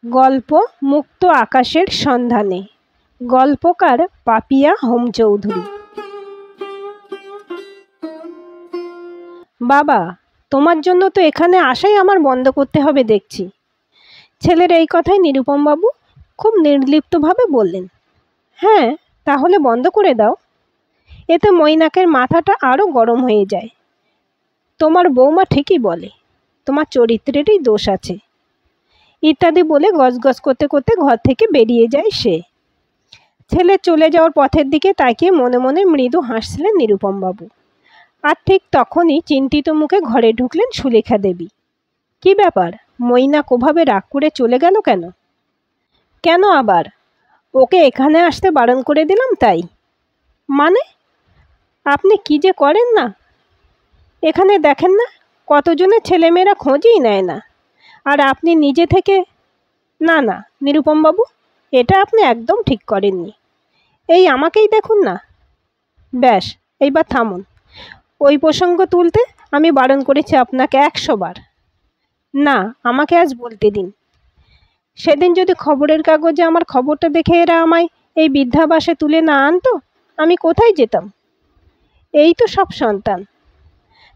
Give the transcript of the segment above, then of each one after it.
গল্প মুক্ত আকাশের সন্ধানে। গল্পকার পাপিয়া হোম চৌধুরী। বাবা, তোমার জন্য তো এখানে আসাই আমার বন্ধ করতে হবে দেখছি। ছেলের এই কথায় নিরুপমবাবু খুব নির্লিপ্তভাবে বললেন, হ্যাঁ, তাহলে বন্ধ করে দাও। এতে মৈনাকের মাথাটা আরও গরম হয়ে যায়। তোমার বৌমা ঠিকই বলে, তোমার চরিত্রেরই দোষ আছে ইত্যাদি বলে গজগজ করতে করতে ঘর থেকে বেরিয়ে যায় সে। ছেলে চলে যাওয়ার পথের দিকে তাকিয়ে মনে মনে মৃদু হাসছিলেন নিরুপমবাবু। আর ঠিক তখনই চিন্তিত মুখে ঘরে ঢুকলেন সুলেখা দেবী। কি ব্যাপার, মৈনাক ওভাবে রাগ করে চলে গেল কেন? কেন আবার? ওকে এখানে আসতে বারণ করে দিলাম তাই? মানে আপনি কি যে করেন না! এখানে দেখেন না কতজনের ছেলেমেয়েরা খোঁজই নেয় না, আর আপনি নিজে থেকে। না না নিরুপমবাবু, এটা আপনি একদম ঠিক করেননি। এই আমাকেই দেখুন না। ব্যাস, এইবার থামুন। ওই প্রসঙ্গ তুলতে আমি বারণ করেছি আপনাকে 100 বার। না, আমাকে আজ বলতে দিন। সেদিন যদি খবরের কাগজে আমার খবরটা দেখে এরা আমায় এই বৃদ্ধাবাসে তুলে না আনতো, আমি কোথায় যেতাম? এই তো সব সন্তান।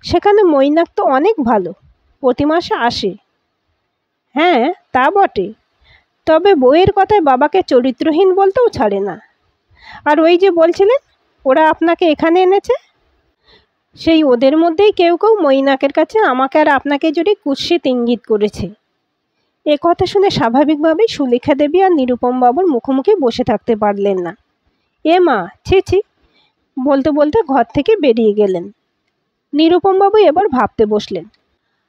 সেখানে মৈনাক তো অনেক ভালো, প্রতি মাসে আসে। হ্যাঁ, তা বটে, তবে বইয়ের কথায় বাবাকে চরিত্রহীন বলতেও ছাড়ে না। আর ওই যে বলছিলেন ওরা আপনাকে এখানে এনেছে, সেই ওদের মধ্যেই কেউ কেউ মৈনাকের কাছে আমাকে আর আপনাকে জুড়ে কুৎসিত ইঙ্গিত করেছে। এ কথা শুনে স্বাভাবিকভাবেই সুলেখা দেবী আর নিরুপমবাবুর মুখোমুখি বসে থাকতে পারলেন না। এ মা, ছি ছি বলতে বলতে ঘর থেকে বেরিয়ে গেলেন। নিরুপমবাবু এবার ভাবতে বসলেন,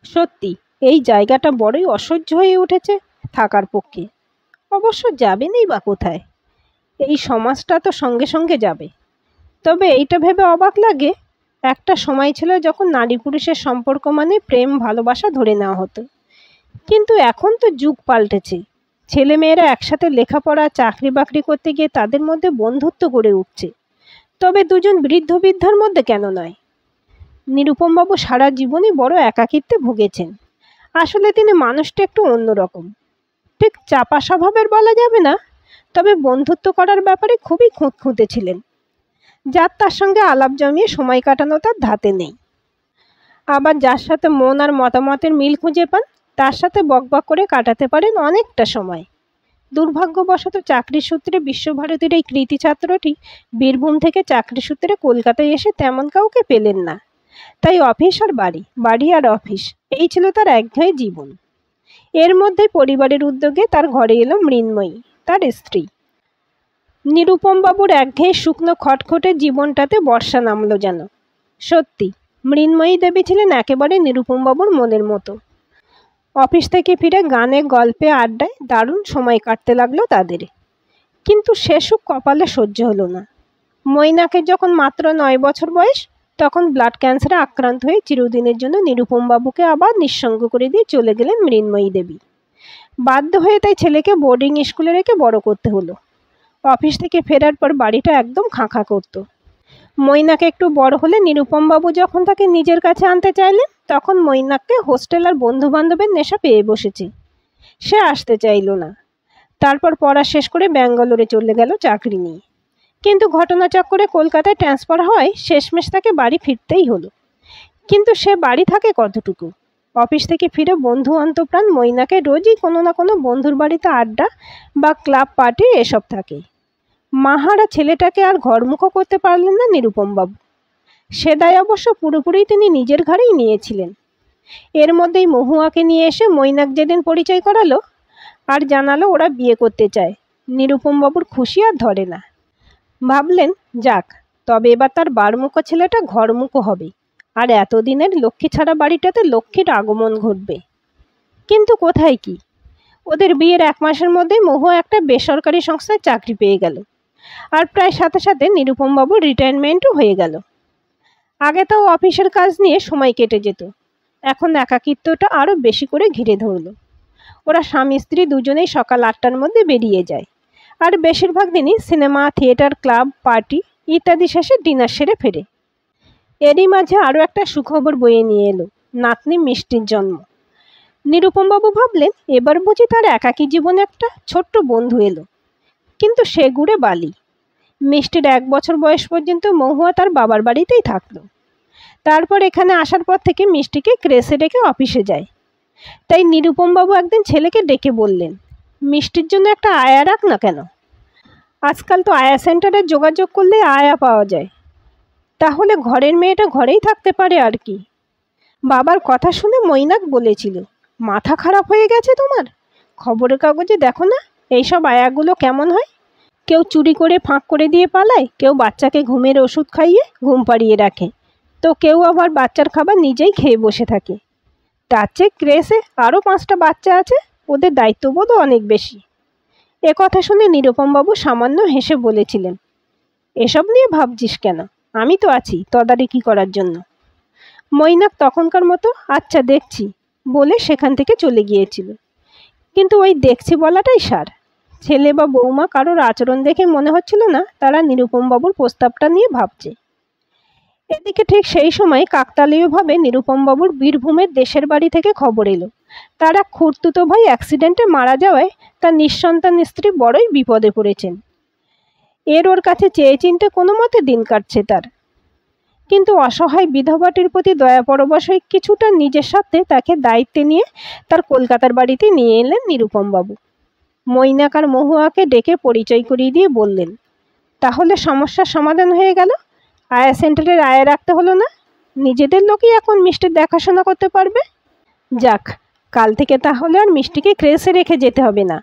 সত্যি এই জায়গাটা বড়ই অসহ্য হয়ে উঠেছে থাকার পক্ষে। অবশ্য যাবেনই বা কোথায়? এই সমাজটা তো সঙ্গে সঙ্গে যাবে। তবে এইটা ভেবে অবাক লাগে, একটা সময় ছিল যখন নারী পুরুষের সম্পর্ক মানে প্রেম ভালোবাসা ধরে নেওয়া হতো। কিন্তু এখন তো যুগ পাল্টেছে। ছেলেমেয়েরা একসাথে লেখাপড়া চাকরি বাকরি করতে গিয়ে তাদের মধ্যে বন্ধুত্ব গড়ে উঠছে। তবে দুজন বৃদ্ধ বৃদ্ধার মধ্যে কেন নয়? নিরুপমবাবু সারা জীবনই বড় একাকিত্বে ভুগেছেন। আসলে তিনি মানুষটা একটু অন্যরকম। ঠিক চাপা স্বভাবের বলা যাবে না, তবে বন্ধুত্ব করার ব্যাপারে খুবই খুঁতখুঁতে ছিলেন। যার তার সঙ্গে আলাপ জমিয়ে সময় কাটানো তার ধাতে নেই। আবার যার সাথে মন আর মতামতের মিল খুঁজে পান, তার সাথে বকবক করে কাটাতে পারেন অনেকটা সময়। দুর্ভাগ্যবশত চাকরি সূত্রে বিশ্বভারতীর এই কৃতি ছাত্রটি বীরভূম থেকে চাকরি সূত্রে কলকাতায় এসে তেমন কাউকে পেলেন না। তাই অফিস আর বাড়ি, বাড়ি আর অফিস, এই ছিল তার একঘেয়ে জীবন। এর মধ্যে পরিবারের উদ্যোগে তার ঘরে এলো মৃন্ময়ী, তার স্ত্রী। নিরুপমবাবুর একঘেয়ে শুকনো খটখটে জীবনটাতে বর্ষা নামলো যেন। সত্যি মৃন্ময়ী দেবী ছিলেন একেবারে নিরুপমবাবুর মনের মতো। অফিস থেকে ফিরে গানে গল্পে আড্ডায় দারুণ সময় কাটতে লাগলো তাদের। কিন্তু সে সুখ কপালে সহ্য হলো না। মৈনাকের যখন মাত্র 9 বছর বয়স, তখন ব্লাড ক্যান্সারে আক্রান্ত হয়ে চিরদিনের জন্য নিরুপমবাবুকে আবার নিঃসঙ্গ করে দিয়ে চলে গেলেন মৃন্ময়ী দেবী। বাধ্য হয়ে তাই ছেলেকে বোর্ডিং স্কুলে রেখে বড় করতে হলো। অফিস থেকে ফেরার পর বাড়িটা একদম খাঁ করত। মৈনাক একটু বড় হলে নিরুপমবাবু যখন তাকে নিজের কাছে আনতে চাইলেন, তখন মৈনাককে হোস্টেল আর বন্ধু বান্ধবের নেশা পেয়ে বসেছে। সে আসতে চাইল না। তারপর পড়া শেষ করে ব্যাঙ্গালোরে চলে গেল চাকরি নিয়ে। কিন্তু ঘটনাচক্রে কলকাতায় ট্রান্সফার হয়, শেষমেশ তাকে বাড়ি ফিরতেই হলো। কিন্তু সে বাড়ি থাকে কতটুকু? অফিস থেকে ফিরে বন্ধু অন্তপ্রাণ মৈনাকে রোজই কোনো না কোনো বন্ধুর বাড়িতে আড্ডা বা ক্লাব পার্টি এসব থাকে। মাহারা ছেলেটাকে আর ঘরমুখো করতে পারলেন না নিরুপমবাবু। সে দায় অবশ্য পুরোপুরি তিনি নিজের ঘরেই নিয়েছিলেন। এর মধ্যেই মহুয়াকে নিয়ে এসে মৈনাক যেদিন পরিচয় করালো আর জানালো ওরা বিয়ে করতে চায়, নিরুপমবাবুর খুশি আর ধরে না। ভাবলেন, যাক, তবে এবার তার বারমুখো ছেলেটা ঘরমুখো হবে, আর এতদিনের লক্ষ্মী ছাড়া বাড়িটাতে লক্ষ্মীর আগমন ঘটবে। কিন্তু কোথায় কি! ওদের বিয়ের 1 মাসের মধ্যেই মহুয়া একটা বেসরকারি সংস্থায় চাকরি পেয়ে গেল, আর প্রায় সাথে সাথে নিরুপমবাবুর রিটায়ারমেন্টও হয়ে গেল। আগে তাও অফিসের কাজ নিয়ে সময় কেটে যেত, এখন একাকিত্বটা আরও বেশি করে ঘিরে ধরল। ওরা স্বামী স্ত্রী দুজনেই সকাল 8টার মধ্যে বেরিয়ে যায়, আর বেশিরভাগ দিনই সিনেমা, থিয়েটার, ক্লাব, পার্টি ইত্যাদি শেষে ডিনার সেরে ফেরে। এরই মাঝে আরও একটা সুখবর বয়ে নিয়ে এলো নাতনি মিষ্টির জন্ম। নিরুপমবাবু ভাবলেন এবার বুঝি তার একাকী জীবনে একটা ছোট্ট বন্ধু এলো। কিন্তু সে গুড়ে বালি। মিষ্টির 1 বছর বয়স পর্যন্ত মহুয়া তার বাবার বাড়িতেই থাকলো। তারপর এখানে আসার পর থেকে মিষ্টিকে ক্রেসে রেখে অফিসে যায়। তাই নিরুপমবাবু একদিন ছেলেকে ডেকে বললেন, মিষ্টির জন্য একটা আয়া রাখ না কেন? আজকাল তো আয়া সেন্টারে যোগাযোগ করলে আয়া পাওয়া যায়। তাহলে ঘরের মেয়েটা ঘরেই থাকতে পারে আর কি। বাবার কথা শুনে মৈনাক বলেছিল, মাথা খারাপ হয়ে গেছে তোমার? খবরের কাগজে দেখো না এইসব আয়াগুলো কেমন হয়। কেউ চুরি করে ফাঁক করে দিয়ে পালায়, কেউ বাচ্চাকে ঘুমের ওষুধ খাইয়ে ঘুম পাড়িয়ে রাখে, তো কেউ আবার বাচ্চার খাবার নিজেই খেয়ে বসে থাকে। তার চেয়ে ক্রেসে আরও 5টা বাচ্চা আছে, ওদের দায়িত্ববোধও অনেক বেশি। এ কথা শুনে নিরুপমবাবু সামান্য হেসে বলেছিলেন, এসব নিয়ে ভাবছিস কেন? আমি তো আছি তদারকি করার জন্য। মৈনাক তখনকার মতো আচ্ছা দেখছি বলে সেখান থেকে চলে গিয়েছিল। কিন্তু ওই দেখছি বলাটাই সার। ছেলে বা বৌমা কারোর আচরণ দেখে মনে হচ্ছিল না তারা নিরুপমবাবুর প্রস্তাবটা নিয়ে ভাবছে। এদিকে ঠিক সেই সময় কাকতালীয়ভাবে নিরুপমবাবুর বীরভূমের দেশের বাড়ি থেকে খবর এলো তার এক খুড়তুতো ভাই অ্যাক্সিডেন্টে মারা যাওয়ায় তার নিঃসন্তান স্ত্রী বড়ই বিপদে পড়েছেন। ওর কাছে চেয়ে চিনতে কোনো মতে দিন কাটছে তার। কিন্তু অসহায় বিধবাটির প্রতি দয়া পরবশ হয়ে কিছুটা নিজের সাথে তাকে দায়িত্বে নিয়ে তার কলকাতার বাড়িতে নিয়ে এলেন নিরুপমবাবু। মৈনাক আর মহুয়াকে ডেকে পরিচয় করিয়ে দিয়ে বললেন, তাহলে সমস্যার সমাধান হয়ে গেল। আয়া সেন্টারের আয়া রাখতে হলো না, নিজেদের লোকই এখন মিষ্টির দেখাশোনা করতে পারবে। যাক, কাল থেকে তাহলে আর মিষ্টিকে ক্রেসে রেখে যেতে হবে না।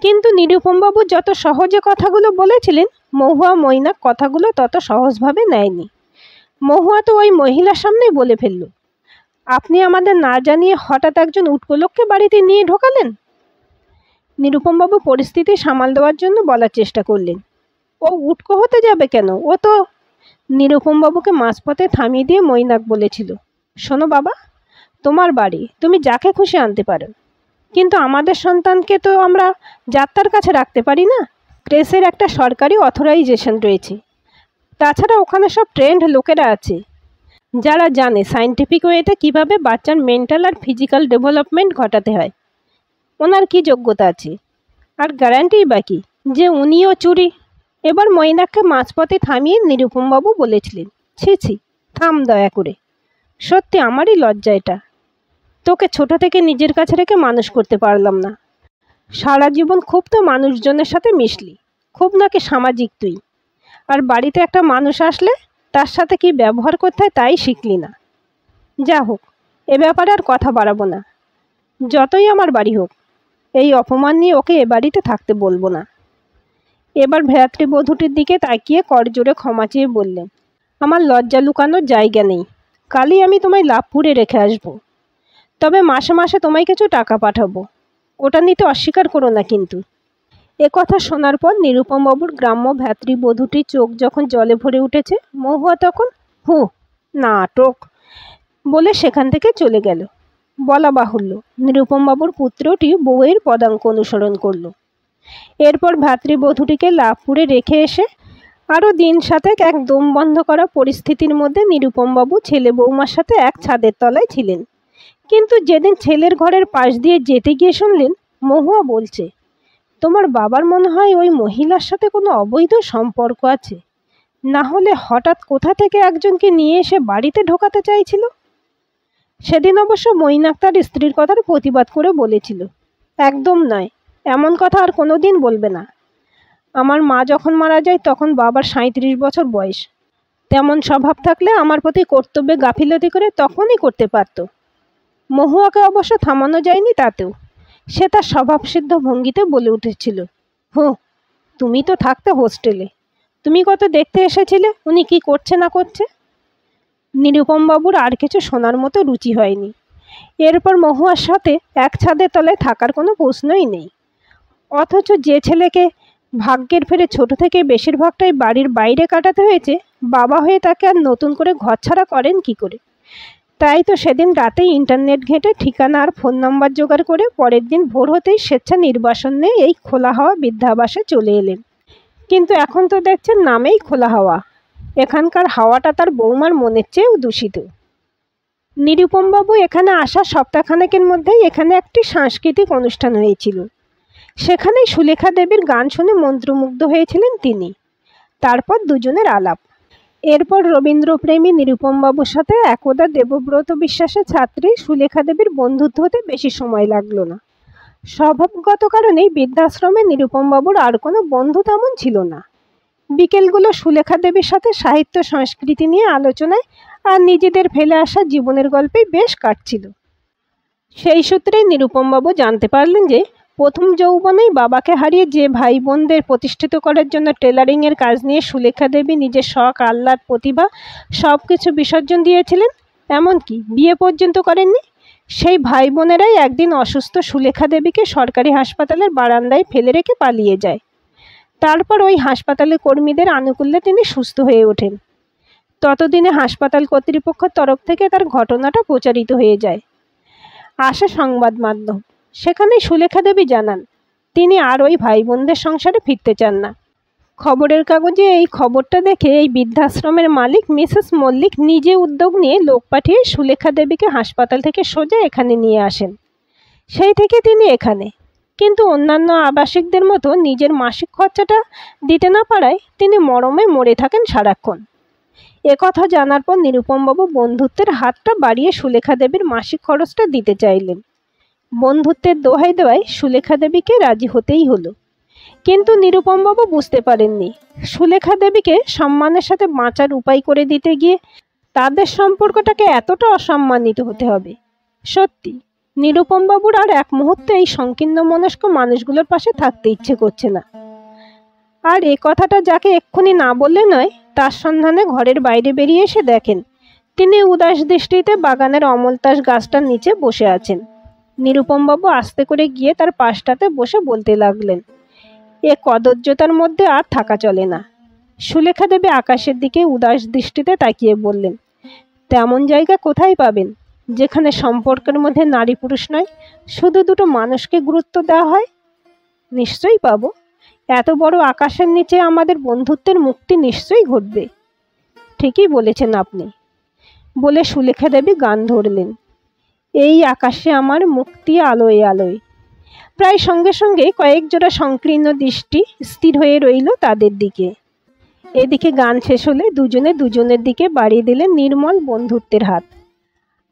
কিন্তু নিরুপমবাবু যত সহজে কথাগুলো বলেছিলেন, মহুয়া মৈনাক কথাগুলো তত সহজভাবে নেয়নি। মহুয়া তো ওই মহিলার সামনেই বলে ফেলল, আপনি আমাদের না জানিয়ে হঠাৎ একজন উটকো লোককে বাড়িতে নিয়ে ঢোকালেন। নিরুপমবাবু পরিস্থিতি সামাল দেওয়ার জন্য বলার চেষ্টা করলেন, ও উটকো হতে যাবে কেন? ও তো। নিরুপমবাবুকে মাঝপথে থামিয়ে দিয়ে মৈনাক বলেছিল, শোনো বাবা, তোমার বাড়ি, তুমি যাকে খুশি আনতে পারো, কিন্তু আমাদের সন্তানকে তো আমরা যাত্রার কাছে রাখতে পারি না। ক্রেসের একটা সরকারি অথরাইজেশন রয়েছে। তাছাড়া ওখানে সব ট্রেন্ড লোকেরা আছে যারা জানে সায়েন্টিফিক ওয়েতে কীভাবে বাচ্চার মেন্টাল আর ফিজিক্যাল ডেভেলপমেন্ট ঘটাতে হয়। ওনার কি যোগ্যতা আছে? আর গ্যারান্টি বাকি যে উনিও চুরি। এবার মৈনাককে মাঝপথে থামিয়ে নিরুপমবাবু বলেছিলেন, ছি ছি, থাম দয়া করে। সত্যি আমারই লজ্জা এটা। তোকে ছোট থেকে নিজের কাছে রেখে মানুষ করতে পারলাম না। সারা জীবন খুব তো মানুষজনের সাথে মিশলি, খুব নাকি সামাজিক তুই। আর বাড়িতে একটা মানুষ আসলে তার সাথে কি ব্যবহার করতে হয় তাই শিখলি না। যা হোক, এ ব্যাপারে আর কথা বাড়াবো না। যতই আমার বাড়ি হোক, এই অপমান নিয়ে ওকে এ বাড়িতে থাকতে বলবো না। এবার ভ্রাতৃবধূটির দিকে তাকিয়ে করজোরে ক্ষমা চেয়ে বললেন, আমার লজ্জা লুকানোর জায়গা নেই। কালই আমি তোমায় লাভপুরে রেখে আসবো। তবে মাসে মাসে তোমায় কিছু টাকা পাঠাবো, ওটা নিতে অস্বীকার করো না কিন্তু। এ কথা শোনার পর নিরুপমবাবুর গ্রাম্য ভ্রাতৃবধূটির চোখ যখন জলে ভরে উঠেছে, মহুয়া তখন নাটক বলে সেখান থেকে চলে গেল। বলা বাহুল্য, নিরুপমবাবুর পুত্রটি বউয়ের পদাঙ্ক অনুসরণ করল। এরপর ভ্রাতৃবধূটিকে লাভপুরে রেখে এসে আরও দিন সাথে এক দম বন্ধ করা পরিস্থিতির মধ্যে নিরুপমবাবু ছেলে বৌমার সাথে এক ছাদের তলায় ছিলেন। কিন্তু যেদিন ছেলের ঘরের পাশ দিয়ে যেতে গিয়ে শুনলেন মহুয়া বলছে, তোমার বাবার মনে হয় ওই মহিলার সাথে কোনো অবৈধ সম্পর্ক আছে, না হলে হঠাৎ কোথা থেকে একজনকে নিয়ে এসে বাড়িতে ঢোকাতে চাইছিল। সেদিন অবশ্য মৈনাক তার স্ত্রীর কথার প্রতিবাদ করে বলেছিল, একদম নয়, এমন কথা আর কোনো দিন বলবে না। আমার মা যখন মারা যায় তখন বাবার 37 বছর বয়স। তেমন স্বভাব থাকলে আমার প্রতি কর্তব্যে গাফিলতি করে তখনই করতে পারত। মহুয়াকে অবশ্য থামানো যায়নি তাতেও। সে তার স্বভাবসিদ্ধ ভঙ্গিতে বলে উঠেছিল, তুমি তো থাকতে হোস্টেলে, তুমি কত দেখতে এসেছিলে উনি কি করছে না করছে। নিরুপমবাবুর আর কিছু শোনার মতো রুচি হয়নি। এরপর মহুয়ার সাথে এক ছাদের তলায় থাকার কোনো প্রশ্নই নেই। অথচ যে ছেলেকে ভাগ্যের ফেরে ছোট থেকে বেশিরভাগটাই বাড়ির বাইরে কাটাতে হয়েছে, বাবা হয়ে তাকে আর নতুন করে ঘরছাড়া করেন কি করে। তাই তো সেদিন রাতেই ইন্টারনেট ঘেঁটে ঠিকানা আর ফোন নাম্বার জোগাড় করে পরের দিন ভোর হতেই স্বেচ্ছা নির্বাসন নিয়ে এই খোলা হাওয়া বৃদ্ধাবাসে চলে এলেন। কিন্তু এখন তো দেখছেন নামেই খোলা হাওয়া, এখানকার হাওয়াটা তার বৌমার মনের চেয়েও দূষিত। নিরুপমবাবু এখানে আসার সপ্তাহখানেকের মধ্যেই এখানে একটি সাংস্কৃতিক অনুষ্ঠান হয়েছিল। সেখানেই সুলেখা দেবীর গান শুনে মন্ত্রমুগ্ধ হয়েছিলেন তিনি। তারপর দুজনের আলাপ। এরপর রবীন্দ্রপ্রেমী নিরুপমবাবুর সাথে একদা দেবব্রত বিশ্বাসের ছাত্রী সুলেখা দেবীর বন্ধুত্ব হতে বেশি সময় লাগলো না। স্বভাবগত কারণেই বৃদ্ধাশ্রমে নিরুপমবাবুর আর কোনো বন্ধু তেমন ছিল না। বিকেলগুলো সুলেখা দেবীর সাথে সাহিত্য সংস্কৃতি নিয়ে আলোচনায় আর নিজেদের ফেলে আসা জীবনের গল্পেই বেশ কাটছিল। সেই সূত্রেই নিরুপমবাবু জানতে পারলেন যে প্রথম যৌবনেই বাবাকে হারিয়ে যে ভাই বোনদের প্রতিষ্ঠিত করার জন্য টেলারিংয়ের কাজ নিয়ে সুলেখা দেবী নিজের শখ, আহ্লাদ, প্রতিভা সব কিছু বিসর্জন দিয়েছিলেন, এমনকি বিয়ে পর্যন্ত করেননি, সেই ভাই বোনেরাই একদিন অসুস্থ সুলেখা দেবীকে সরকারি হাসপাতালের বারান্দায় ফেলে রেখে পালিয়ে যায়। তারপর ওই হাসপাতালের কর্মীদের আনুকূল্যে তিনি সুস্থ হয়ে ওঠেন। ততদিনে হাসপাতাল কর্তৃপক্ষের তরফ থেকে তার ঘটনাটা প্রচারিত হয়ে যায়। আসে সংবাদ মাধ্যম। সেখানে সুলেখা দেবী জানান তিনি আর ওই ভাই বোনদের সংসারে ফিরতে চান না। খবরের কাগজে এই খবরটা দেখে এই বৃদ্ধাশ্রমের মালিক মিসেস মল্লিক নিজে উদ্যোগ নিয়ে লোক পাঠিয়ে সুলেখা দেবীকে হাসপাতাল থেকে সোজা এখানে নিয়ে আসেন। সেই থেকে তিনি এখানে, কিন্তু অন্যান্য আবাসিকদের মতো নিজের মাসিক খরচাটা দিতে না পারায় তিনি মরমে মরে থাকেন সারাক্ষণ। একথা জানার পর নিরুপমবাবু বন্ধুত্বের হাতটা বাড়িয়ে সুলেখা দেবীর মাসিক খরচটা দিতে চাইলেন। বন্ধুত্বের দোহাই দেওয়ায় সুলেখা দেবীকে রাজি হতেই হলো। কিন্তু নিরুপমবাবু বুঝতে পারেননি সুলেখা দেবীকে সম্মানের সাথে বাঁচার উপায় করে দিতে গিয়ে তাদের সম্পর্কটাকে এতটা অসম্মানিত হতে হবে। সত্যি নিরুপমবাবুর আর এক মুহূর্তে এই সংকীর্ণ মনস্ক মানুষগুলোর পাশে থাকতে ইচ্ছে করছে না। আর এ কথাটা যাকে এক্ষুনি না বললে নয়, তার সন্ধানে ঘরের বাইরে বেরিয়ে এসে দেখেন তিনি উদাস দৃষ্টিতে বাগানের অমলতাস গাছটার নিচে বসে আছেন। নিরুপমবাবু আস্তে করে গিয়ে তার পাশটাতে বসে বলতে লাগলেন, এ কদর্যতার মধ্যে আর থাকা চলে না। সুলেখা দেবী আকাশের দিকে উদাস দৃষ্টিতে তাকিয়ে বললেন, তেমন জায়গা কোথায় পাবেন যেখানে সম্পর্কের মধ্যে নারী পুরুষ নয়, শুধু দুটো মানুষকে গুরুত্ব দেওয়া হয়? নিশ্চয়ই পাবো। এত বড় আকাশের নিচে আমাদের বন্ধুত্বের মুক্তি নিশ্চয়ই ঘটবে। ঠিকই বলেছেন আপনি, বলে সুলেখা দেবী গান ধরলেন, এই আকাশে আমার মুক্তি আলোয় আলোয়। প্রায় সঙ্গে সঙ্গে কয়েক জোড়া সংকীর্ণ দৃষ্টি স্থির হয়ে রইল তাদের দিকে। এদিকে গান শেষ হলে দুজনে দুজনের দিকে বাড়িয়ে দিলেন নির্মল বন্ধুত্বের হাত,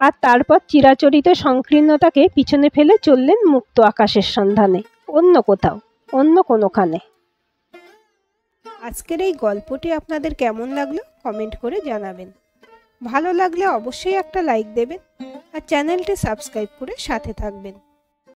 আর তারপর চিরাচরিত সংকীর্ণতাকে পিছনে ফেলে চললেন মুক্ত আকাশের সন্ধানে, অন্য কোথাও, অন্য কোনোখানে। আজকের এই গল্পটি আপনাদের কেমন লাগলো কমেন্ট করে জানাবেন। ভালো লাগলে অবশ্যই একটা লাইক দেবেন আর চ্যানেলটি সাবস্ক্রাইব করে সাথে থাকবেন।